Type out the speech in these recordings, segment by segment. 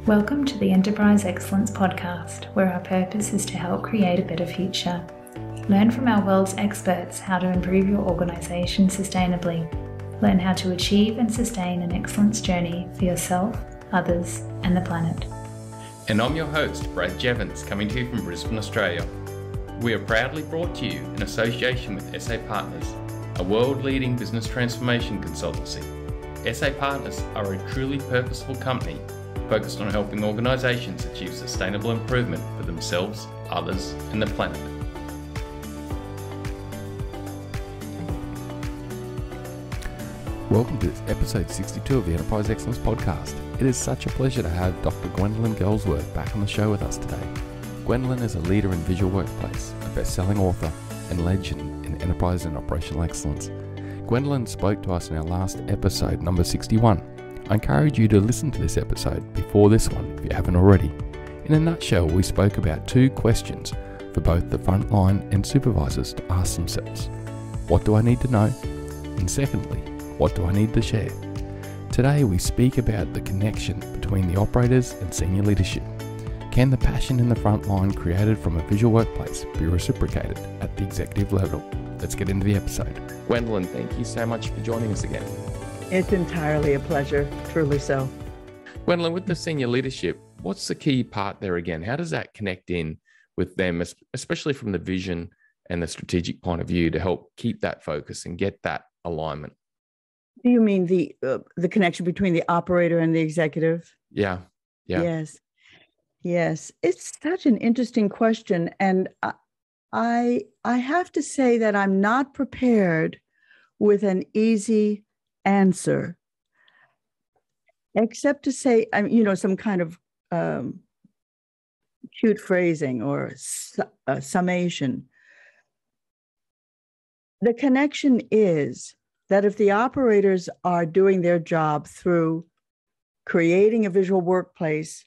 Welcome to the Enterprise Excellence Podcast, where our purpose is to help create a better future. Learn from our world's experts how to improve your organisation sustainably. Learn how to achieve and sustain an excellence journey for yourself, others, and the planet. And I'm your host, Brad Jevons, coming to you from Brisbane, Australia. We are proudly brought to you in association with SA Partners, a world-leading business transformation consultancy. SA Partners are a truly purposeful company focused on helping organisations achieve sustainable improvement for themselves, others, and the planet. Welcome to this episode 62 of the Enterprise Excellence Podcast. It is such a pleasure to have Dr. Gwendolyn Gelsworth back on the show with us today. Gwendolyn is a leader in visual workplace, a best-selling author, and legend in enterprise and operational excellence. Gwendolyn spoke to us in our last episode, number 61. I encourage you to listen to this episode before this one if you haven't already. In a nutshell, we spoke about two questions for both the frontline and supervisors to ask themselves. What do I need to know? And secondly, what do I need to share? Today we speak about the connection between the operators and senior leadership. Can the passion in the front line created from a visual workplace be reciprocated at the executive level? Let's get into the episode. Gwendolyn, thank you so much for joining us again. It's entirely a pleasure, truly so. Gwendolyn, with the senior leadership, what's the key part there again? How does that connect in with them, especially from the vision and the strategic point of view, to help keep that focus and get that alignment? Do you mean the connection between the operator and the executive? Yeah. Yes. It's such an interesting question, and I have to say that I'm not prepared with an easy answer, except to say, some kind of cute phrasing or summation. The connection is that if the operators are doing their job through creating a visual workplace,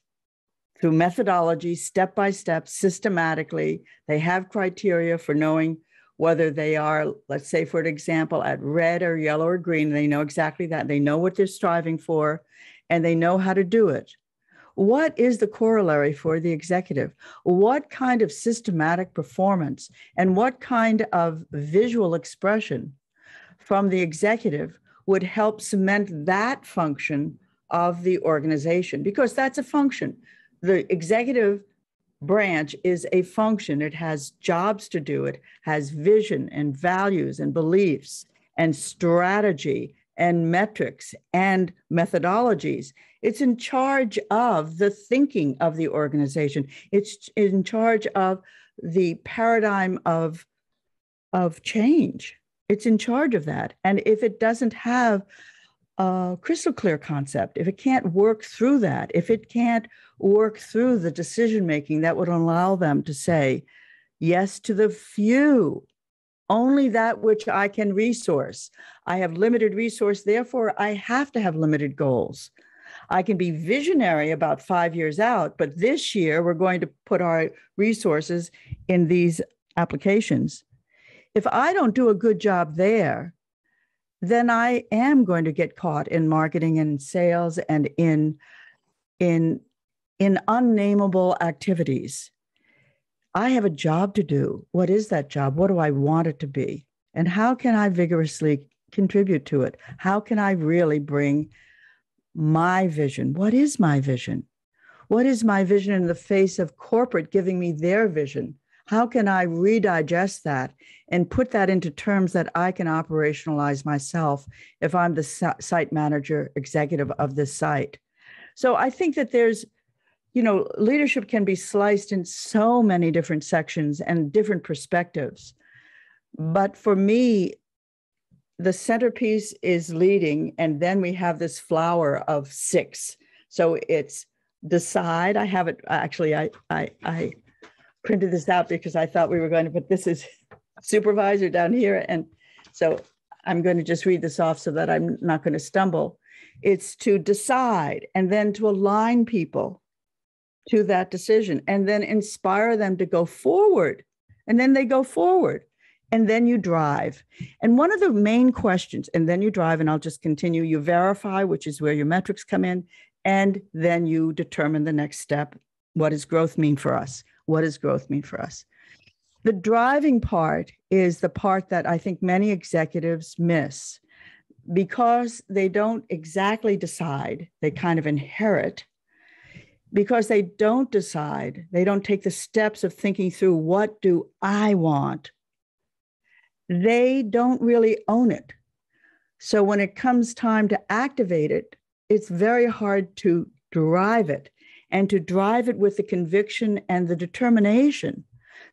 through methodology, step by step, systematically, they have criteria for knowing whether they are, let's say, for example, at red or yellow or green. They know exactly that. They know what they're striving for, and they know how to do it. What is the corollary for the executive? What kind of systematic performance and what kind of visual expression from the executive would help cement that function of the organization? Because that's a function. The executive branch is a function. It has jobs to do. It has vision and values and beliefs and strategy and metrics and methodologies. It's in charge of the thinking of the organization. It's in charge of the paradigm of change. It's in charge of that. And if it doesn't have a crystal clear concept, if it can't work through that, if it can't work through the decision-making that would allow them to say yes to the few, only that which I can resource. I have limited resource, therefore I have to have limited goals. I can be visionary about 5 years out, but this year we're going to put our resources in these applications. If I don't do a good job there, then I am going to get caught in marketing and sales and in unnameable activities. I have a job to do. What is that job? What do I want it to be? And how can I vigorously contribute to it? How can I really bring my vision? What is my vision? What is my vision in the face of corporate giving me their vision? How can I redigest that and put that into terms that I can operationalize myself if I'm the site manager, executive of this site? So I think that there's, leadership can be sliced in so many different sections and different perspectives. But for me, the centerpiece is leading, and then we have this flower of 6. So it's decide. I have it, actually, I printed this out because I thought we were going to put this as supervisor down here. And so I'm going to just read this off so that I'm not going to stumble. It's to decide and then to align people to that decision and then inspire them to go forward. And then they go forward. And then you drive. And one of the main questions, and then you drive, and I'll just continue, you verify, which is where your metrics come in, And then you determine the next step. What does growth mean for us? What does growth mean for us? The driving part is the part that I think many executives miss because they don't exactly decide. They kind of inherit. Because they don't decide, they don't take the steps of thinking through, what do I want? They don't really own it. So when it comes time to activate it, it's very hard to drive it, and to drive it with the conviction and the determination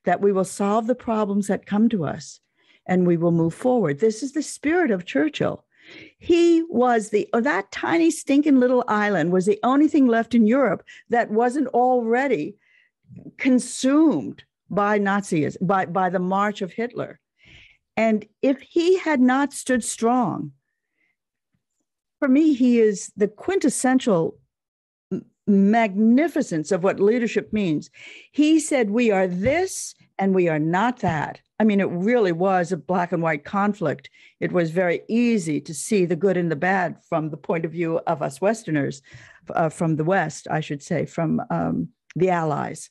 that we will solve the problems that come to us and we will move forward. This is the spirit of Churchill. He was that tiny stinking little island was the only thing left in Europe that wasn't already consumed by Nazis, by the march of Hitler. And if he had not stood strong, for me, he is the quintessential magnificence of what leadership means. He said, we are this and we are not that. I mean, it really was a black and white conflict. It was very easy to see the good and the bad from the point of view of us Westerners, from the West, I should say, from the Allies.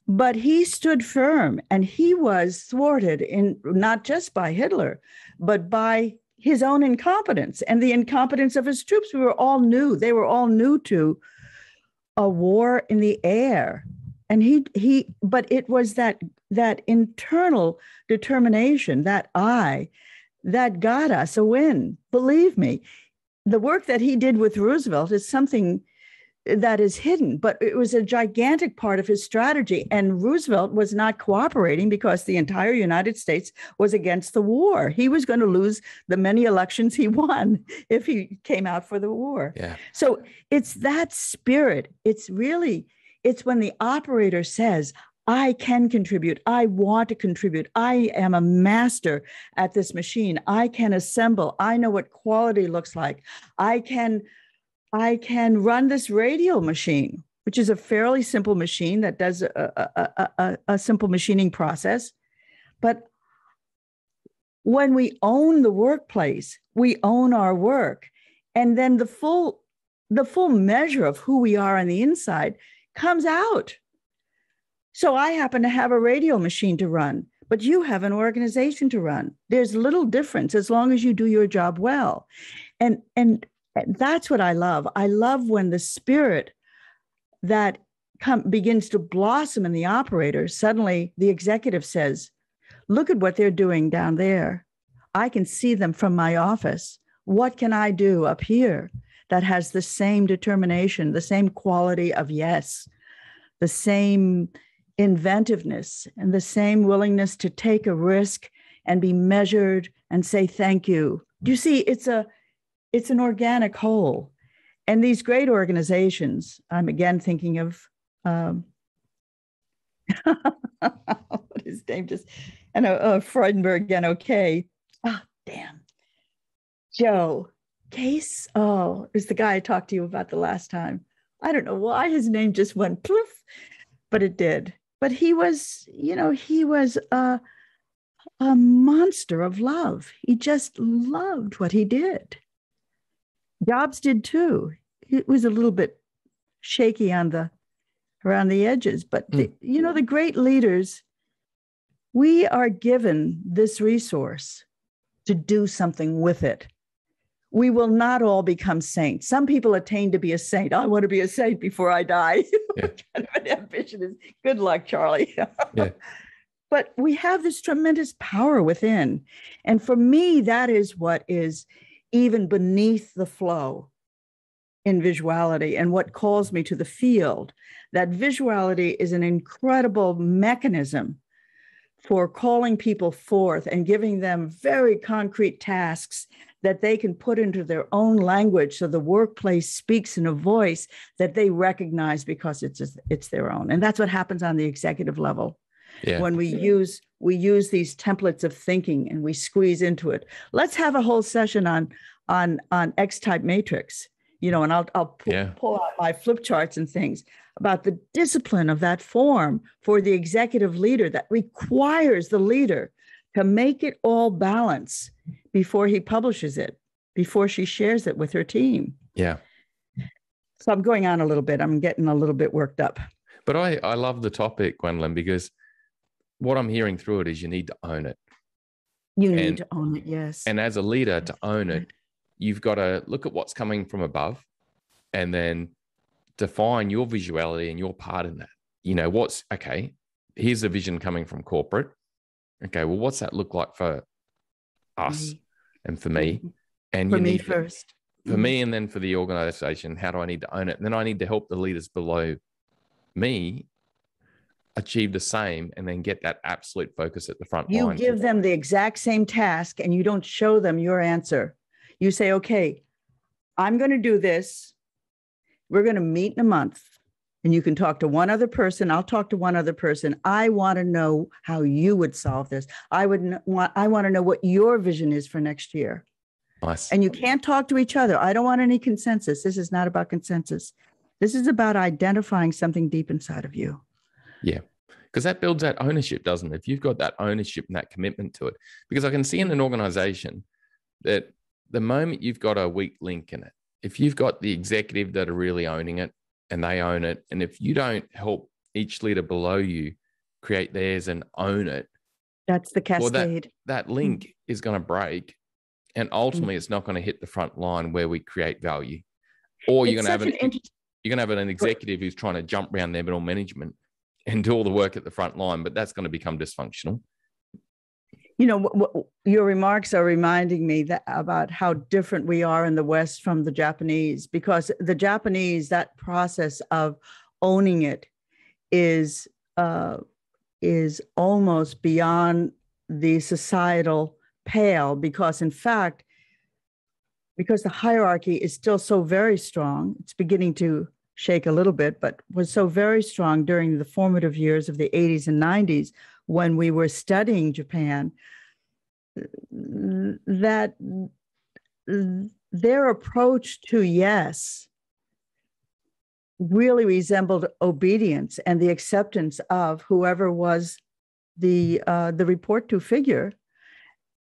But he stood firm, and he was thwarted in not just by Hitler, but by his own incompetence and the incompetence of his troops. We were all new. They were all new to a war in the air. And but it was that internal determination, that got us a win. Believe me, the work that he did with Roosevelt is something that is hidden, but it was a gigantic part of his strategy. And Roosevelt was not cooperating because the entire United States was against the war. He was going to lose the many elections he won if he came out for the war. Yeah. So it's that spirit. It's when the operator says, I can contribute. I want to contribute. I am a master at this machine. I can assemble. I know what quality looks like. I can run this radio machine, which is a fairly simple machine that does a simple machining process. But when we own the workplace, we own our work. And then the full measure of who we are on the inside comes out. So I happen to have a radio machine to run, but you have an organization to run. There's little difference as long as you do your job well. And that's what I love. I love when the spirit that begins to blossom in the operators, suddenly the executive says, look at what they're doing down there. I can see them from my office. What can I do up here that has the same determination, the same quality of yes, the same inventiveness, and the same willingness to take a risk and be measured and say thank you. Do you see, it's an organic whole. And these great organizations, I'm again thinking of, what his name just, and Freudenberg, NOK. Oh, damn. Joe Case, is the guy I talked to you about the last time. I don't know why his name just went poof, but it did. But he was a monster of love. He just loved what he did. Jobs did too. It was a little bit shaky around the edges, but the great leaders, we are given this resource to do something with it. We will not all become saints. Some people attain to be a saint. I want to be a saint before I die. Yeah. Kind of an ambition is good luck, Charlie. Yeah. But we have this tremendous power within. And for me, that is what is even beneath the flow in visuality and what calls me to the field. That visuality is an incredible mechanism for calling people forth and giving them very concrete tasks that they can put into their own language so the workplace speaks in a voice that they recognize because it's their own. And that's what happens on the executive level. Yeah. When we use these templates of thinking and we squeeze into it. Let's have a whole session on X-type matrix, and I'll pull out my flip charts and things about the discipline of that form for the executive leader that requires the leader to make it all balance before he publishes it, before she shares it with her team. Yeah. So I'm going on a little bit. I'm getting a little bit worked up. But I love the topic, Gwendolyn, because what I'm hearing through it is you need to own it. You need to own it, yes. And as a leader, to own it, you've got to look at what's coming from above and then define your visuality and your part in that. You know, okay, here's a vision coming from corporate. Okay, well, what's that look like for us and for me? And for me first. For me, and then for the organization, how do I need to own it? And then I need to help the leaders below me achieve the same and then get that absolute focus at the front line. You give them the exact same task and you don't show them your answer. You say, okay, I'm going to do this. We're going to meet in a month and you can talk to one other person. I'll talk to one other person. I want to know how you would solve this. I want to know what your vision is for next year. Nice. And you can't talk to each other. I don't want any consensus. This is not about consensus. This is about identifying something deep inside of you. Yeah, because that builds that ownership, doesn't it? If you've got that ownership and that commitment to it, because I can see in an organization that the moment you've got a weak link in it, if you've got the executive that are really owning it and they own it, and if you don't help each leader below you create theirs and own it, that's the cascade. Well, that link is going to break, and ultimately it's not going to hit the front line where we create value. Or you're going to have an executive who's trying to jump around their middle management and do all the work at the front line, but that's going to become dysfunctional. You know, your remarks are reminding me about how different we are in the West from the Japanese, because the Japanese, that process of owning it is almost beyond the societal pale, because in fact, because the hierarchy is still so very strong, it's beginning to shake a little bit, but was so very strong during the formative years of the 80s and 90s when we were studying Japan, that their approach to yes really resembled obedience and the acceptance of whoever was the report to figure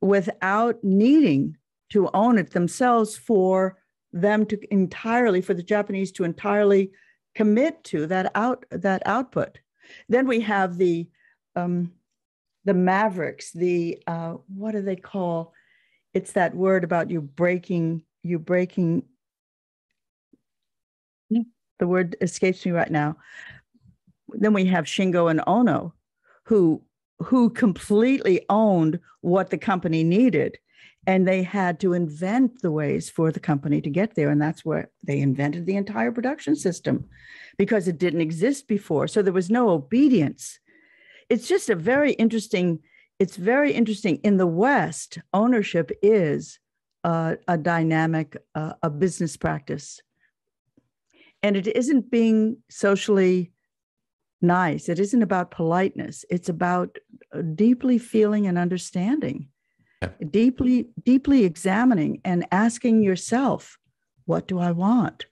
without needing to own it themselves, for them to entirely, for the Japanese to entirely commit to that output. Then we have the mavericks, what do they call? It's that word about you breaking. The word escapes me right now. Then we have Shingo and Ono, who completely owned what the company needed. And they had to invent the ways for the company to get there. And that's where they invented the entire production system, because it didn't exist before. So there was no obedience. It's just it's very interesting. In the West, ownership is a dynamic, a business practice. And it isn't being socially nice. It isn't about politeness. It's about deeply feeling and understanding. Deeply examining and asking yourself, what do I want?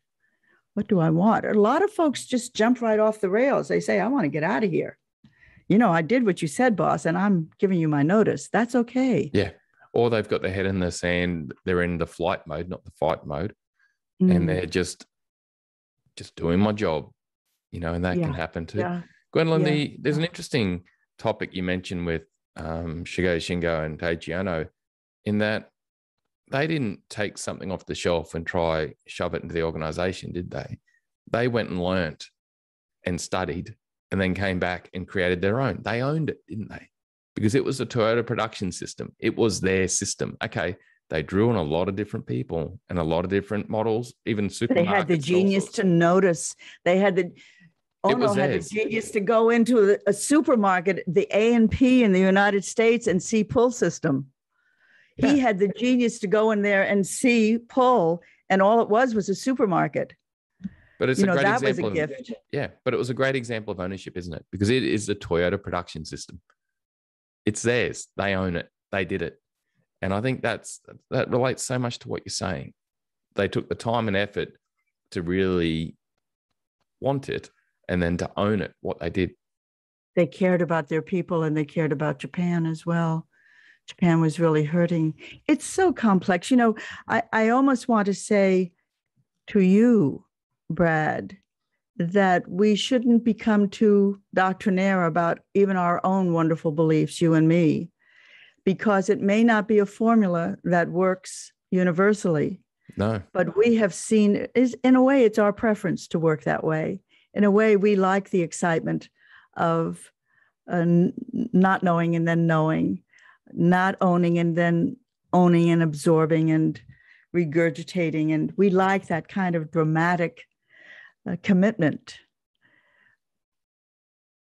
What do I want? A lot of folks just jump right off the rails. They say, I want to get out of here. You know, I did what you said, boss, and I'm giving you my notice. That's okay. Yeah. Or they've got their head in the sand. They're in the flight mode, not the fight mode. And they're just doing my job, you know, and that can happen too. Yeah. Gwendolyn, there's an interesting topic you mentioned with Shigeo Shingo and Taiji Ono, in that they didn't take something off the shelf and try shove it into the organization, did they? They went and learnt and studied and then came back and created their own. They owned it, didn't they? Because it was a Toyota production system. It was their system. Okay, they drew on a lot of different people and a lot of different models, even supermarkets. They had the genius to notice. They had the Ono had the genius to go into a supermarket, the A&P in the United States, and see pull system. He had the genius to go in there and see pull, and all it was a supermarket. But it's a great example. That was a gift. Yeah, but it was a great example of ownership, isn't it? Because it is the Toyota production system. It's theirs. They own it. They did it. And I think that relates so much to what you're saying. They took the time and effort to really want it, and then to own it, what they did. They cared about their people, and they cared about Japan as well. Japan was really hurting. It's so complex. You know, I almost want to say to you, Brad, that we shouldn't become too doctrinaire about even our own wonderful beliefs, you and me, because it may not be a formula that works universally. No. But we have seen, in a way, it's our preference to work that way. In a way, we like the excitement of not knowing and then knowing, not owning and then owning and absorbing and regurgitating. And we like that kind of dramatic commitment.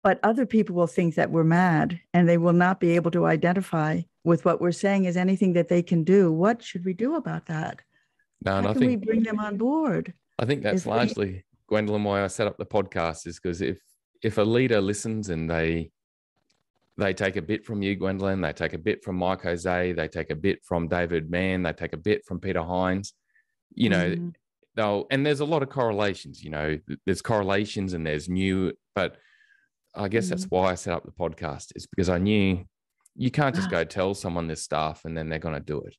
But other people will think that we're mad, and they will not be able to identify with what we're saying as anything that they can do. What should we do about that? No, and How I can think we bring them on board? I think that's largely, Gwendolyn, why I set up the podcast, is because if a leader listens and they take a bit from you, Gwendolyn, they take a bit from Mike Jose, they take a bit from David Mann, they take a bit from Peter Hines, you know, and there's a lot of correlations, you know, there's correlations and there's new, but I guess that's why I set up the podcast, is because I knew you can't just go tell someone this stuff and then they're going to do it.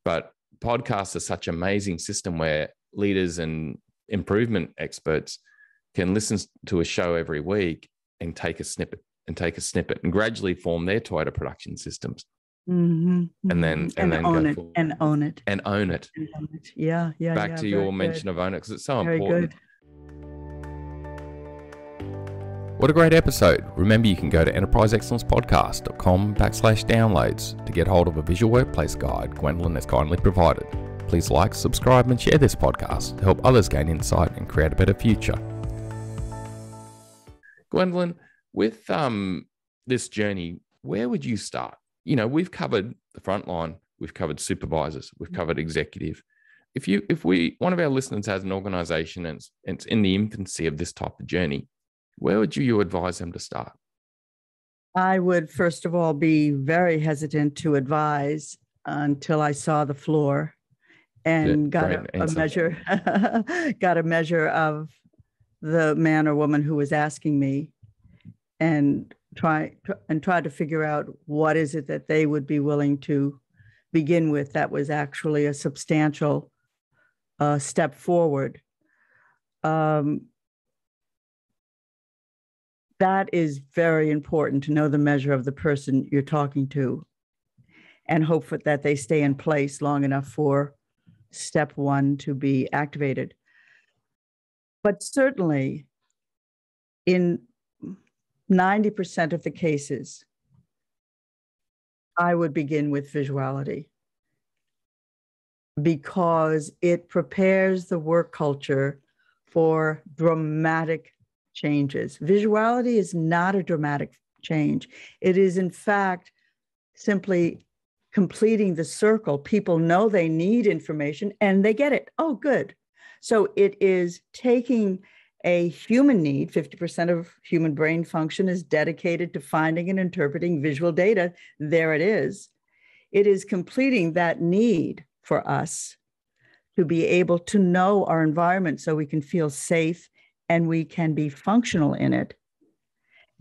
But podcasts are such an amazing system where leaders and improvement experts can listen to a show every week and take a snippet and gradually form their Toyota production systems. And then own it. Yeah. Back to your mention of own it, because it's so important. Good. What a great episode. Remember, you can go to enterpriseexcellencepodcast.com/downloads to get hold of a visual workplace guide Gwendolyn has kindly provided. Please like, subscribe, and share this podcast to help others gain insight and create a better future. Gwendolyn, with this journey, where would you start? You know, we've covered the front line, we've covered supervisors, we've covered executive. If one of our listeners has an organization and it's in the infancy of this type of journey, where would you advise them to start? I would, first of all, be very hesitant to advise until I saw the floor and got a measure of the man or woman who was asking me, and try to figure out what is it that they would be willing to begin with that was actually a substantial step forward. That is very important, to know the measure of the person you're talking to and hope that they stay in place long enough for step one to be activated. But certainly in 90% of the cases, I would begin with visuality, because it prepares the work culture for dramatic changes. Visuality is not a dramatic change. It is, in fact, simply completing the circle. People know they need information and they get it. Oh, good. So it is taking a human need. 50% of human brain function is dedicated to finding and interpreting visual data. There it is. It is completing that need for us to be able to know our environment so we can feel safe and we can be functional in it.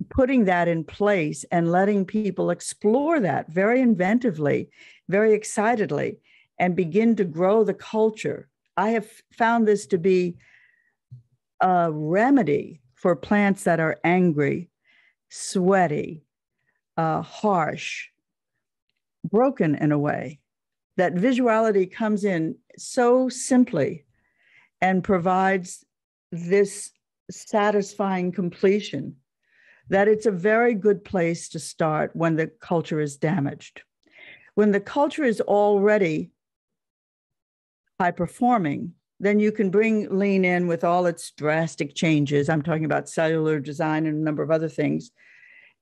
Putting that in place and letting people explore that very inventively, very excitedly, and begin to grow the culture. I have found this to be a remedy for plants that are angry, sweaty, harsh, broken in a way. That visuality comes in so simply and provides this satisfying completion that it's a very good place to start when the culture is damaged. When the culture is already high performing, then you can bring lean in with all its drastic changes. I'm talking about cellular design and a number of other things.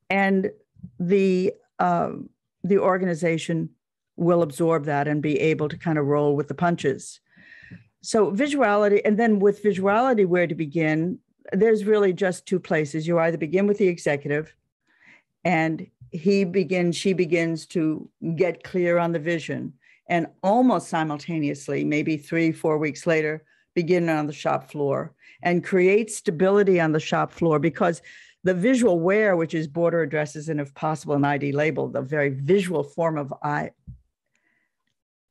And the organization will absorb that and be able to kind of roll with the punches. So visuality, and then with visuality, where to begin? There's really just two places. You either begin with the executive, and she begins to get clear on the vision, and almost simultaneously, maybe 3-4 weeks later, begin on the shop floor and create stability on the shop floor, because the visual where, which is border addresses and if possible an ID label, the very visual form of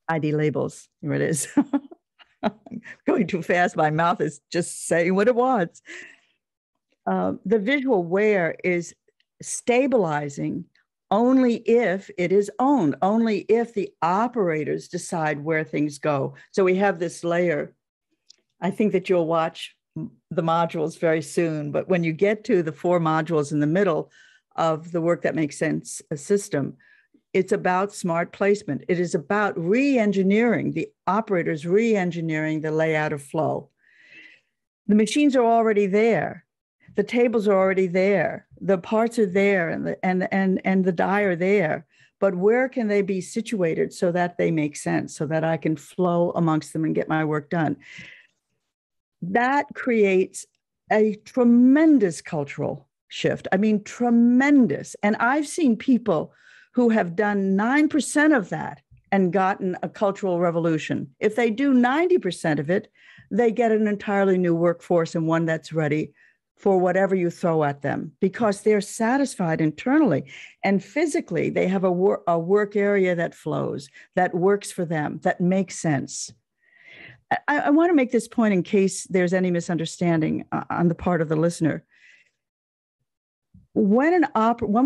ID labels, here it is. going too fast. My mouth is just saying what it wants. The visual where is stabilizing only if it is owned, only if the operators decide where things go. So we have this layer. I think that you'll watch the modules very soon, but when you get to the 4 modules in the middle of the Work That Makes Sense system, it's about smart placement. It is about re-engineering, the operators re-engineering the layout of flow. The machines are already there. The tables are already there. The parts are there, and the die are there. But where can they be situated so that they make sense, so that I can flow amongst them and get my work done? That creates a tremendous cultural shift. I mean, tremendous. And I've seen people who have done 9% of that and gotten a cultural revolution. If they do 90% of it, they get an entirely new workforce and one that's ready for whatever you throw at them, because they're satisfied internally and physically. They have a work area that flows, that works for them, that makes sense. I want to make this point in case there's any misunderstanding on the part of the listener. When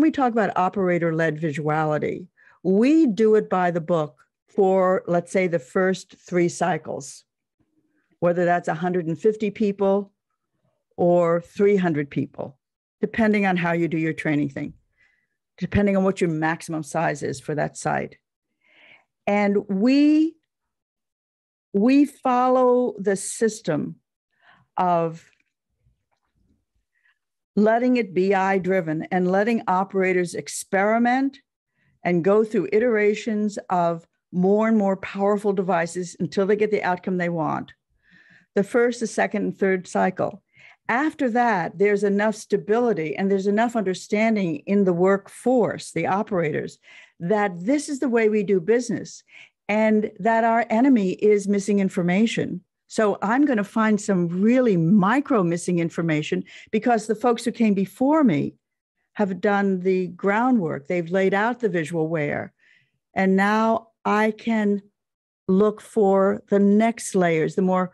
we talk about operator-led visuality, we do it by the book for, let's say, the first 3 cycles, whether that's 150 people or 300 people, depending on how you do your training thing, depending on what your maximum size is for that site. And we follow the system of letting it be BI-driven and letting operators experiment and go through iterations of more and more powerful devices until they get the outcome they want. The first, the second, and third cycle. After that, there's enough stability and there's enough understanding in the workforce, the operators, that this is the way we do business and that our enemy is missing information. So I'm going to find some really micro missing information because the folks who came before me have done the groundwork. They've laid out the visual where. And now I can look for the next layers, the more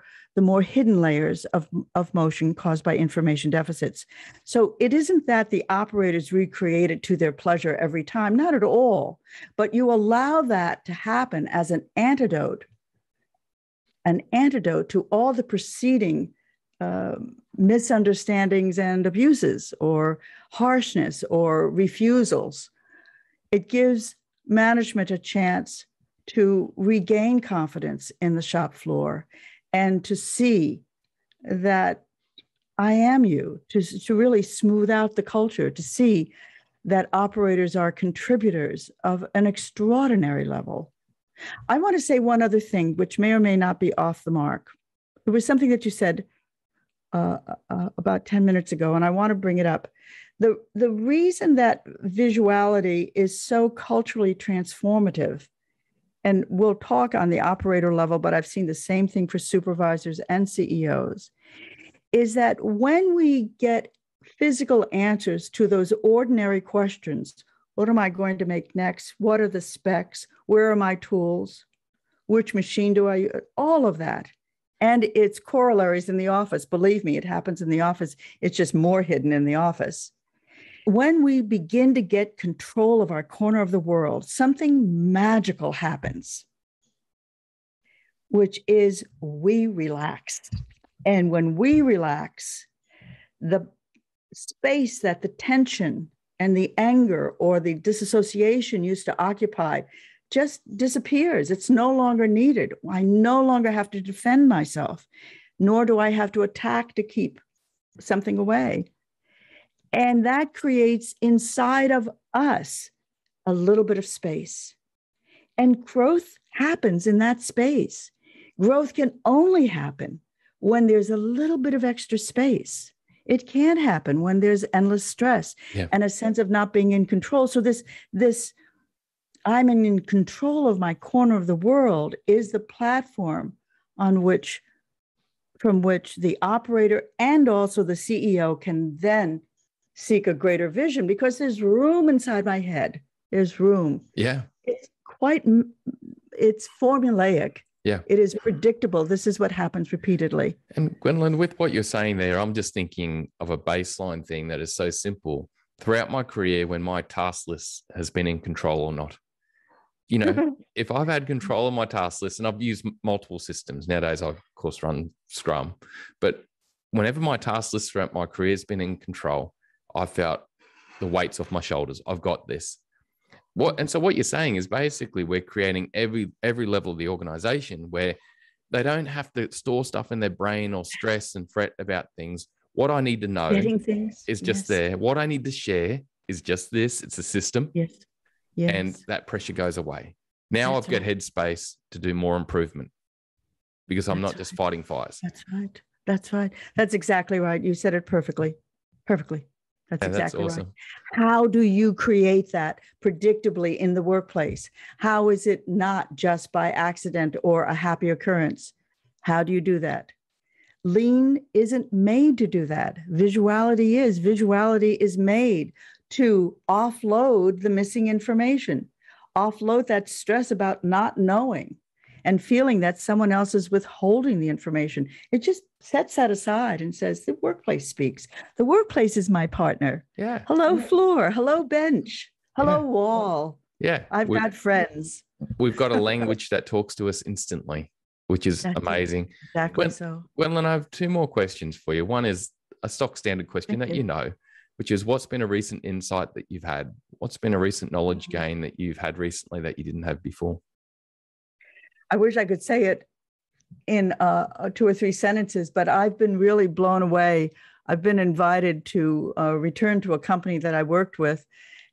hidden layers of motion caused by information deficits. So it isn't that the operators recreate it to their pleasure every time, not at all, but you allow that to happen as an antidote to all the preceding misunderstandings and abuses or harshness or refusals. It gives management a chance to regain confidence in the shop floor and to see that I am you, to really smooth out the culture, to see that operators are contributors of an extraordinary level. I want to say one other thing, which may or may not be off the mark. It was something that you said about 10 minutes ago, and I want to bring it up. The reason that visuality is so culturally transformative, and we'll talk on the operator level, but I've seen the same thing for supervisors and CEOs, is that when we get physical answers to those ordinary questions, what am I going to make next? What are the specs? Where are my tools? Which machine do I use? All of that. And its corollaries in the office. Believe me, it happens in the office. It's just more hidden in the office. When we begin to get control of our corner of the world, something magical happens, which is we relax. And when we relax, the space that the tension and the anger or the disassociation used to occupy just disappears. It's no longer needed. I no longer have to defend myself, nor do I have to attack to keep something away. And that creates inside of us a little bit of space. And growth happens in that space. Growth can only happen when there's a little bit of extra space. It can't happen when there's endless stress and a sense of not being in control. So this I'm in control of my corner of the world is the platform from which the operator and also the CEO can then seek a greater vision, because there's room inside my head. There's room. Yeah. It's formulaic. Yeah. It is predictable. This is what happens repeatedly. And Gwendolyn, with what you're saying there, I'm just thinking of a baseline thing that is so simple. Throughout my career, when my task list has been in control or not, you know, if I've had control of my task list, and I've used multiple systems nowadays, I of course run Scrum, but whenever my task list throughout my career has been in control, I felt the weights off my shoulders. I've got this. So what you're saying is basically we're creating every level of the organization where they don't have to store stuff in their brain or stress and fret about things. What I need to know is just there. What I need to share is just this. It's a system. Yes. And that pressure goes away. Now I've got headspace to do more improvement because I'm not just fighting fires. That's right. That's exactly right. You said it perfectly. That's exactly awesome. Right. How do you create that predictably in the workplace? How is it not just by accident or a happy occurrence? How do you do that? Lean isn't made to do that. Visuality is. Visuality is made to offload the missing information, offload that stress about not knowing and feeling that someone else is withholding the information. It just sets that aside and says, the workplace speaks. The workplace is my partner. Yeah. Hello, floor. Hello, bench. Hello, wall. Yeah. I've got friends. We've got a language that talks to us instantly, which is amazing. Exactly so. Gwendolyn, I have two more questions for you. One is a stock standard question that you know, which is what's been a recent insight that you've had? What's been a recent knowledge gain that you've had recently that you didn't have before? I wish I could say it in 2 or 3 sentences, but I've been really blown away. I've been invited to return to a company that I worked with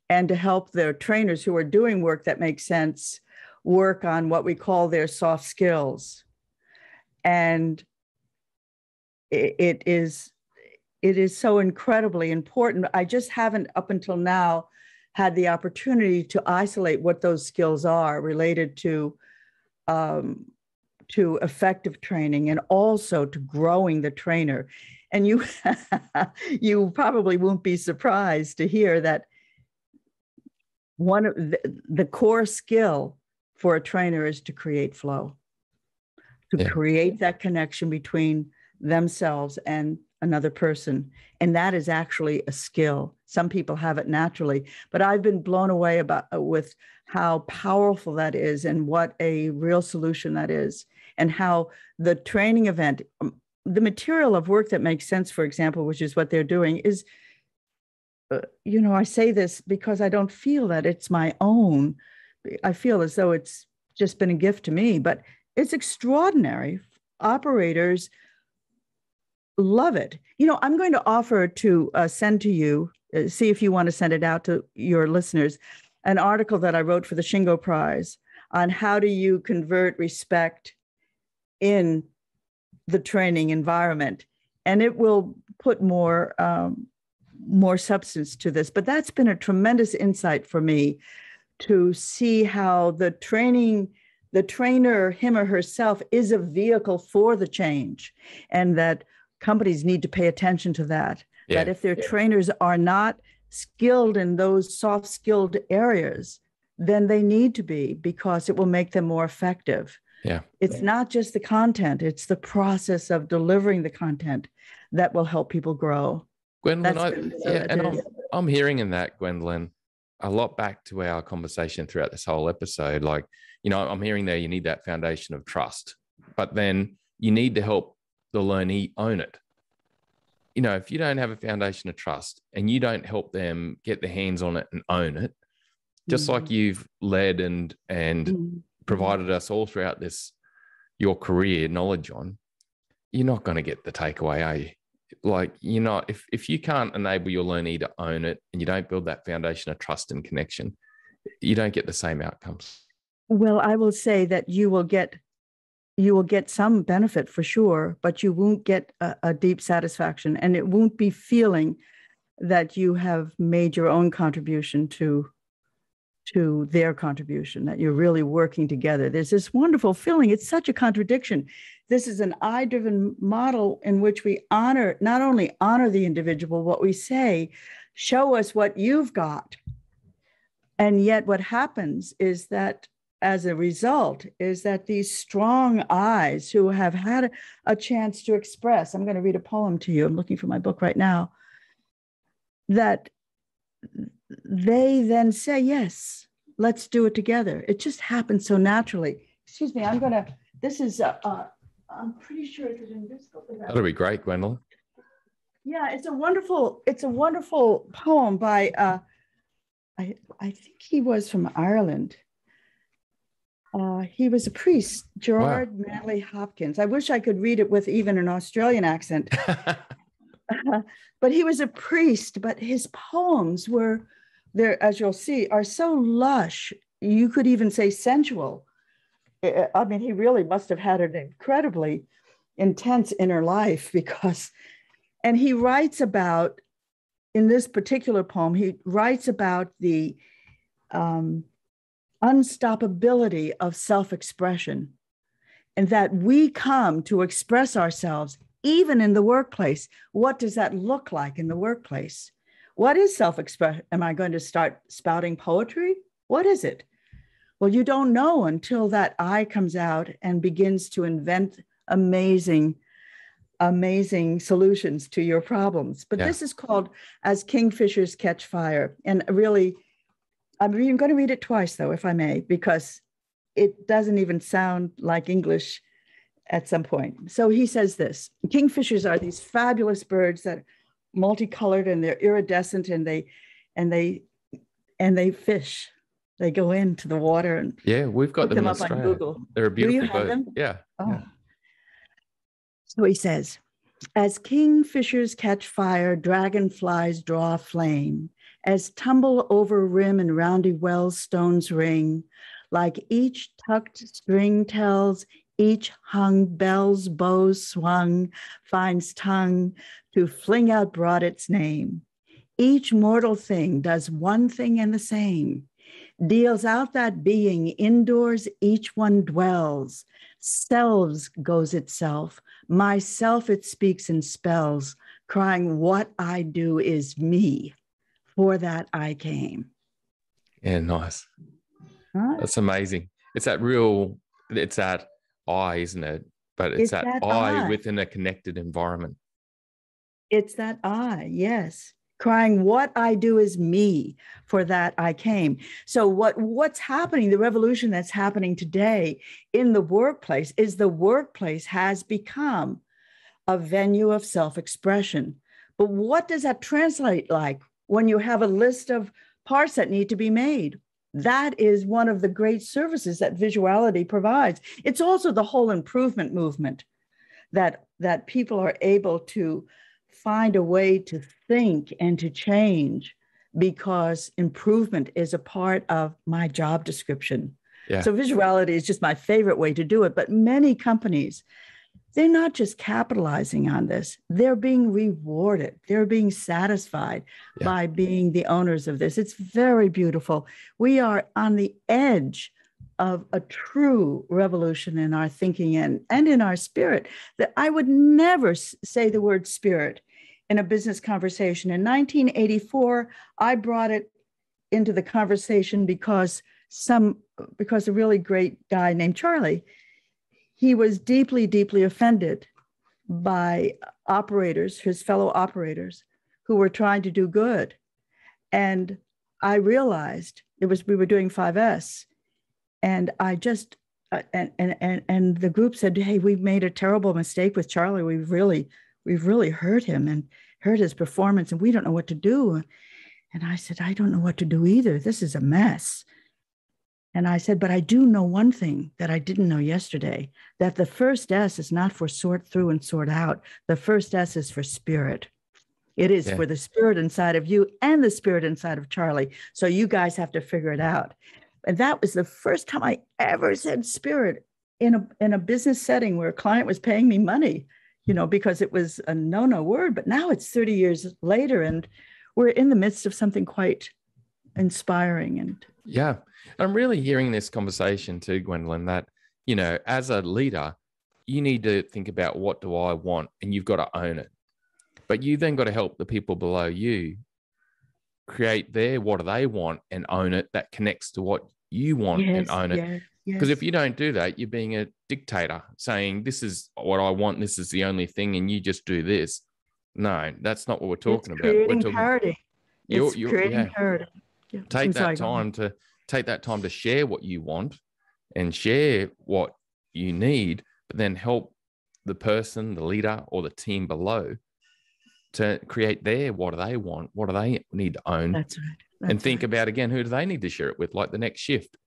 and to help their trainers who are doing work that makes sense work on what we call their soft skills. And it is so incredibly important. I just haven't up until now had the opportunity to isolate what those skills are related to effective training and also to growing the trainer. And you, you probably won't be surprised to hear that one of the core skill for a trainer is to create flow, to create that connection between themselves and another person. And that is actually a skill. Some people have it naturally, but I've been blown away with how powerful that is and what a real solution that is, and how the training event, the material of work that makes sense, for example, which is what they're doing, is, I say this because I don't feel that it's my own. I feel as though it's just been a gift to me, but it's extraordinary. Operators love it. I'm going to offer to send to you, see if you want to send it out to your listeners, an article that I wrote for the Shingo Prize on how do you convert respect in the training environment. And it will put more substance to this. But that's been a tremendous insight for me to see how the trainer, him or herself, is a vehicle for the change, and that companies need to pay attention to that. That if their trainers are not skilled in those soft skilled areas, then they need to be, because it will make them more effective. It's not just the content, it's the process of delivering the content that will help people grow. Gwendolyn, I'm hearing in that, Gwendolyn, a lot back to our conversation throughout this whole episode. Like, I'm hearing there you need that foundation of trust, but then you need to help the learnee own it. If you don't have a foundation of trust and you don't help them get their hands on it and own it, just like you've led and provided us all throughout your career knowledge on, you're not going to get the takeaway, are you? Like, if you can't enable your learnee to own it and you don't build that foundation of trust and connection, you don't get the same outcomes. Well, I will say that you will get some benefit for sure, but you won't get a deep satisfaction, and it won't be feeling that you have made your own contribution to their contribution, that you're really working together. There's this wonderful feeling. It's such a contradiction. This is an I-driven model in which we not only honor the individual, what we say, show us what you've got. And yet what happens is that as a result is that these strong eyes who have had a chance to express, I'm going to read a poem to you, I'm looking for my book right now, that they then say, yes, let's do it together. It just happens so naturally. Excuse me, this is, I'm pretty sure it's in this book. That'll be great, Gwendolyn. Yeah, it's a wonderful poem by, I think he was from Ireland. He was a priest, Gerard Manley Hopkins. I wish I could read it with even an Australian accent. But he was a priest, but his poems were there, as you'll see, are so lush. You could even say sensual. I mean, he really must have had an incredibly intense inner life and he writes about, in this particular poem, he writes about the unstoppability of self-expression, and that we come to express ourselves even in the workplace. What does that look like in the workplace? What is self-expression? Am I going to start spouting poetry? What is it? Well, you don't know until that I comes out and begins to invent amazing solutions to your problems. But this is called As Kingfishers Catch Fire. And really, I'm going to read it twice, though, if I may, because it doesn't even sound like English at some point. So he says this: kingfishers are these fabulous birds that are multicolored and they're iridescent, and they fish. They go into the water and we've got them in up Australia. on Google. They're a beautiful bird. Them? Yeah. Oh. Yeah. So he says, as kingfishers catch fire, dragonflies draw flame, as tumble over rim and roundy wells stones ring, like each tucked string tells, each hung bell's bow swung, finds tongue to fling out broad its name. Each mortal thing does one thing and the same, deals out that being indoors each one dwells, selves goes itself, myself it speaks in spells, crying what I do is me, for that I came. Yeah, nice. Huh? That's amazing. It's that I, isn't it? But it's that I within a connected environment. It's that I, yes. Crying, what I do is me, for that I came. So what's happening, the revolution that's happening today in the workplace is the workplace has become a venue of self-expression. But what does that translate like when you have a list of parts that need to be made? That is one of the great services that visuality provides. It's also the whole improvement movement that people are able to find a way to think and to change, because improvement is a part of my job description. Yeah. So visuality is just my favorite way to do it. But many companies, they're not just capitalizing on this. They're being rewarded. They're being satisfied by being the owners of this. It's very beautiful. We are on the edge of a true revolution in our thinking and in our spirit. That I would never say the word spirit in a business conversation. In 1984, I brought it into the conversation because a really great guy named Charlie, he was deeply, deeply offended by operators, his fellow operators, who were trying to do good. And I realized we were doing 5S. And I just, and the group said, hey, we've made a terrible mistake with Charlie. We've really hurt him and hurt his performance, and we don't know what to do. And I said, I don't know what to do either. This is a mess. And I said, but I do know one thing that I didn't know yesterday, that the first S is not for sort through and sort out. The first S is for spirit. It is for the spirit inside of you and the spirit inside of Charlie. So you guys have to figure it out. And that was the first time I ever said spirit in a business setting where a client was paying me money, because it was a no word. But now it's 30 years later, and we're in the midst of something quite inspiring. And yeah, I'm really hearing this conversation too, Gwendolyn, that, as a leader, you need to think about, what do I want? And you've got to own it. But you then got to help the people below you create what do they want and own it, that connects to what you want and own it. Because Yes. if you don't do that, you're being a dictator saying, this is what I want. This is the only thing. And you just do this. No, that's not what we're talking about. We're Creating talking, parity. It's creating yeah. parity. Yeah. Take I'm that sorry, time to share what you want and share what you need, but then help the person, the leader, or the team below to create what do they want, what do they need to own. That's right. And think about, again, who do they need to share it with, like the next shift.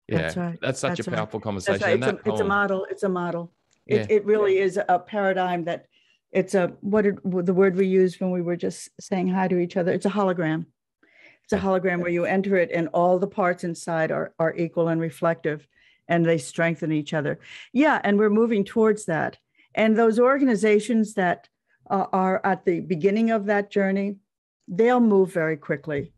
Yeah, That's right. that's such a powerful conversation. That's right. And It's a model. It's a model. Yeah. It really is a paradigm that it's the word we used when we were just saying hi to each other. It's a hologram. It's a hologram where you enter it and all the parts inside are equal and reflective, and they strengthen each other. Yeah, and we're moving towards that. And those organizations that are at the beginning of that journey, they'll move very quickly.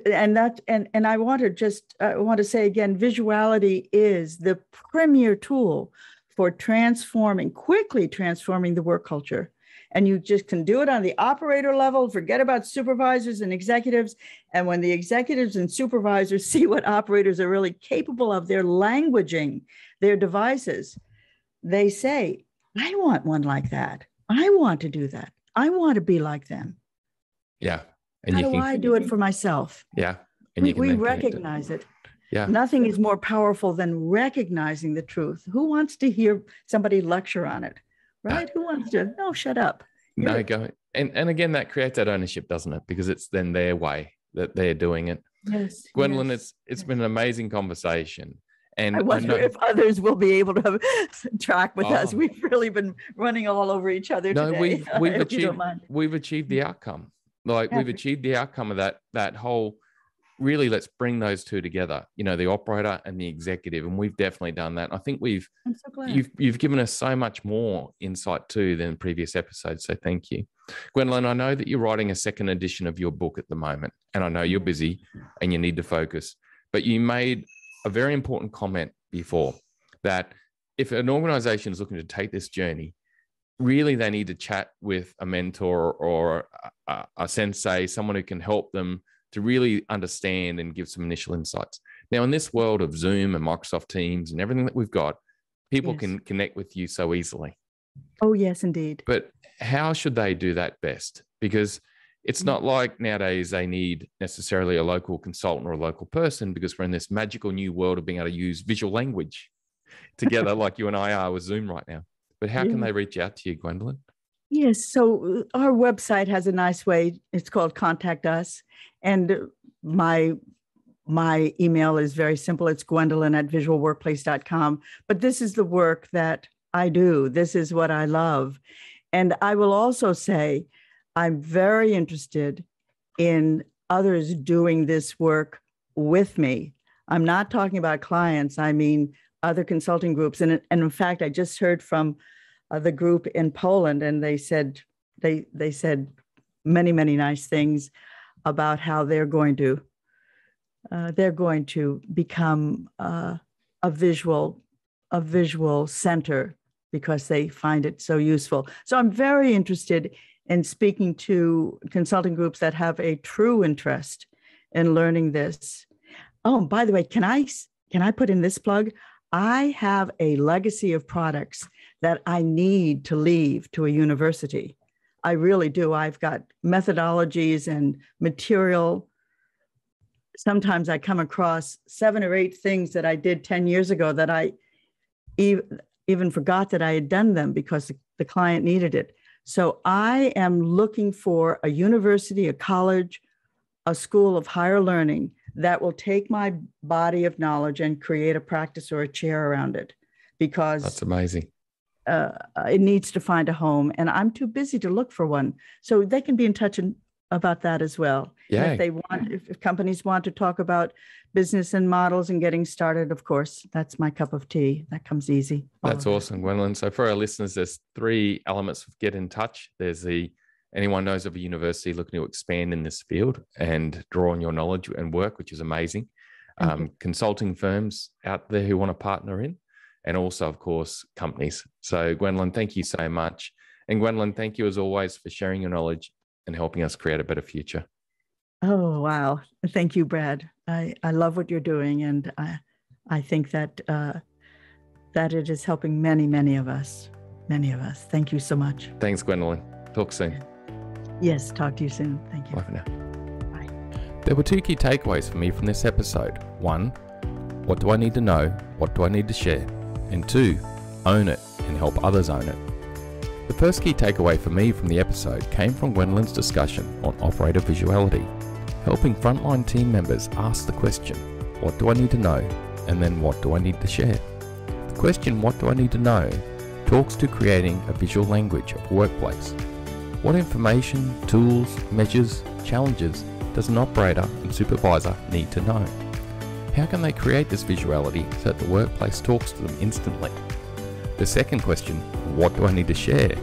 And I want to say again, visuality is the premier tool for quickly transforming the work culture. And you just can do it on the operator level, forget about supervisors and executives. And when the executives and supervisors see what operators are really capable of, their languaging, their devices, they say, I want one like that. I want to do that. I want to be like them. Yeah. And how do I do it for myself? Yeah. And we recognize it. Yeah. Nothing is more powerful than recognizing the truth. Who wants to hear somebody lecture on it? Right? Who wants to? No, shut up. No, go. And again, that creates that ownership, doesn't it? Because it's then their way that they're doing it. Yes. Gwendolyn, yes. it's been an amazing conversation. And I wonder if others will be able to track with us. We've really been running all over each other today. We've achieved the outcome. Like we've achieved the outcome of that whole, really, let's bring those two together, the operator and the executive. And we've definitely done that. I think I'm so glad. you've given us so much more insight too than previous episodes. So thank you. Gwendolyn, I know that you're writing a second edition of your book at the moment, and I know you're busy and you need to focus, but you made a very important comment before that if an organization is looking to take this journey, really they need to chat with a mentor or a sensei, someone who can help them to really understand and give some initial insights. Now, in this world of Zoom and Microsoft Teams and everything that we've got, people can connect with you so easily. Oh, yes, indeed. But how should they do that best? Because it's not like nowadays they need necessarily a local consultant or a local person, because we're in this magical new world of being able to use visual language together like you and I are with Zoom right now. But how can they reach out to you, Gwendolyn? Yes. So our website has a nice way. It's called Contact Us. And my email is very simple. It's gwendolyn@visualworkplace.com. But this is the work that I do. This is what I love. And I will also say, I'm very interested in others doing this work with me. I'm not talking about clients. I mean, other consulting groups. And in fact, I just heard from the group in Poland, and they said many, many nice things about how they're going to become a visual center because they find it so useful. So I'm very interested in speaking to consulting groups that have a true interest in learning this. Oh, by the way, can I put in this plug? I have a legacy of products that I need to leave to a university. I really do. I've got methodologies and material. Sometimes I come across 7 or 8 things that I did 10 years ago that I even forgot that I had done them because the client needed it. So I am looking for a university, a college, a school of higher learning that will take my body of knowledge and create a practice or a chair around it, because that's amazing. It needs to find a home, and I'm too busy to look for one. So they can be in touch about that as well. Yeah. If companies want to talk about business and models and getting started, of course, that's my cup of tea. That comes easy. That's awesome, Gwendolyn. So for our listeners, there's 3 elements of get in touch. There's anyone knows of a university looking to expand in this field and draw on your knowledge and work, which is amazing. Consulting firms out there who want to partner in, and also, of course, companies. So Gwendolyn, thank you so much. And Gwendolyn, thank you as always for sharing your knowledge and helping us create a better future. Oh, wow. Thank you, Brad. I love what you're doing, and I think that that it is helping many of us. Many of us. Thank you so much. Thanks, Gwendolyn. Talk soon. Yes, talk to you soon. Thank you. Bye for now. Bye. There were 2 key takeaways for me from this episode. 1, what do I need to know? What do I need to share? And 2, own it and help others own it. The first key takeaway for me from the episode came from Gwendolyn's discussion on operator visuality, helping frontline team members ask the question, what do I need to know? And then what do I need to share? The question, what do I need to know, talks to creating a visual language of workplace. What information, tools, measures, challenges does an operator and supervisor need to know? How can they create this visuality so that the workplace talks to them instantly? The second question, what do I need to share,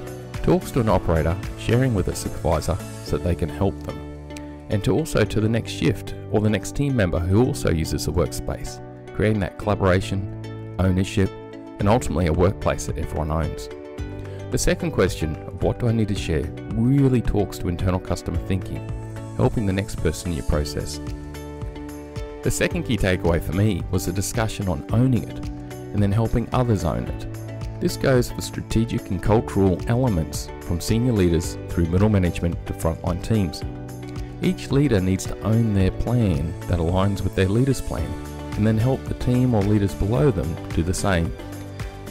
talks to an operator sharing with a supervisor so that they can help them, and to the next shift or the next team member who also uses the workspace, creating that collaboration, ownership, and ultimately a workplace that everyone owns. The second question of what do I need to share really talks to internal customer thinking, helping the next person in your process. The second key takeaway for me was the discussion on owning it and then helping others own it. This goes for strategic and cultural elements from senior leaders through middle management to frontline teams. Each leader needs to own their plan that aligns with their leader's plan and then help the team or leaders below them do the same.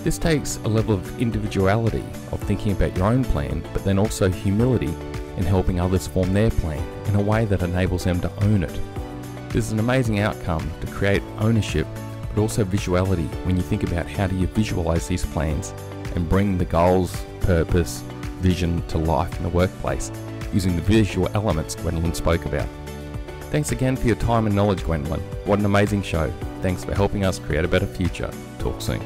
This takes a level of individuality of thinking about your own plan, but then also humility in helping others form their plan in a way that enables them to own it. This is an amazing outcome to create ownership, but also visuality when you think about how do you visualize these plans and bring the goals, purpose, vision to life in the workplace using the visual elements Gwendolyn spoke about. Thanks again for your time and knowledge, Gwendolyn. What an amazing show. Thanks for helping us create a better future. Talk soon.